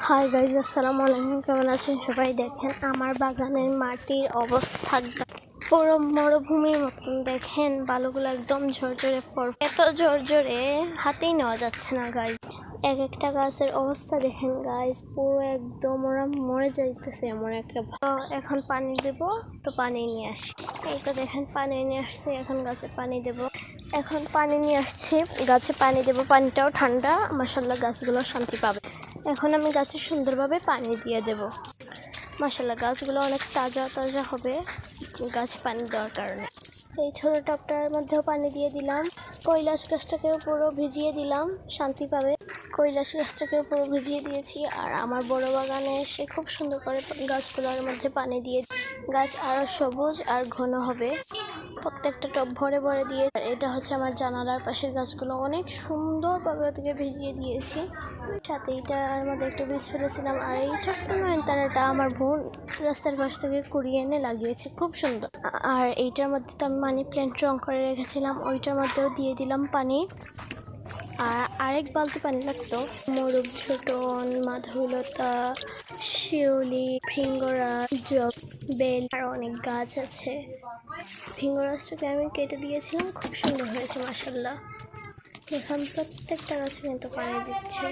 Hi guys, আসসালামু আলাইকুম। কেমন আছেন সবাই? দেখেন আমার বাগানের মাটির অবস্থা পুরো মরুভূমির মতন। দেখেন বালুগুলো একদম ঝরঝরে, এত ঝরঝরে হাতেই নেওয়া যাচ্ছে না গাইজ। এক একটা গাছের অবস্থা দেখেন গাইজ, পুরো একদম ওরা মরে যাইতেছে এমন একটা। এখন পানি দেব, তো পানি নিয়ে আসি। এই তো দেখেন পানি নিয়ে আসছি, এখন গাছে পানি দেব। এখন পানি নিয়ে আসছি, গাছে পানি দেব। পানিটাও ঠান্ডা, মাশাআল্লাহ গাছগুলো শান্তি পাবে। এখন আমি গাছে সুন্দরভাবে পানি দিয়ে দেব। মাশাআল্লাহ গাছগুলো অনেক তাজা তাজা হবে গাছে পানি দেওয়ার কারণে। এই ছোট টবটার মধ্যেও পানি দিয়ে দিলাম। কৈলাস গাছটাকেও পুরো ভিজিয়ে দিলাম, শান্তি পাবে। কৈলাস গাছটাকেও পুরো ভিজিয়ে দিয়েছি। আর আমার বড় বাগানে এসে খুব সুন্দর করে গাছগুলোর মধ্যে পানি দিয়ে গাছ আরও সবুজ আর ঘন হবে। প্রত্যেকটা টব ভরে ভরে দিয়ে, এটা হচ্ছে আমার জানালার পাশের গাছগুলো অনেক সুন্দরভাবে ওদিকে ভিজিয়ে দিয়েছি। সাথে এইটার মধ্যে একটু বীজ ফেলেছিলাম। আর এই ছোট্ট নয়নতারাটা আমার বোন রাস্তার পাশ থেকে কুড়িয়ে এনে লাগিয়েছে, খুব সুন্দর। আর এইটার মধ্যে তো আমি মানি প্ল্যান্ট রং করে রেখেছিলাম, ওইটার মধ্যেও দিয়ে দিলাম পানি। আর আরেক বালতি পানি লাগতো। মোরগ ছোটন, মাধবীলতা, শিউলি, ভৃঙ্গরাজ, জব, বেল আর অনেক গাছ আছে। ভৃঙ্গরাজটাকে আমি কেটে দিয়েছিলাম, খুব সুন্দর হয়েছে মাশাআল্লাহ। এখন প্রত্যেকটা গাছে কিন্তু পানি দিচ্ছে।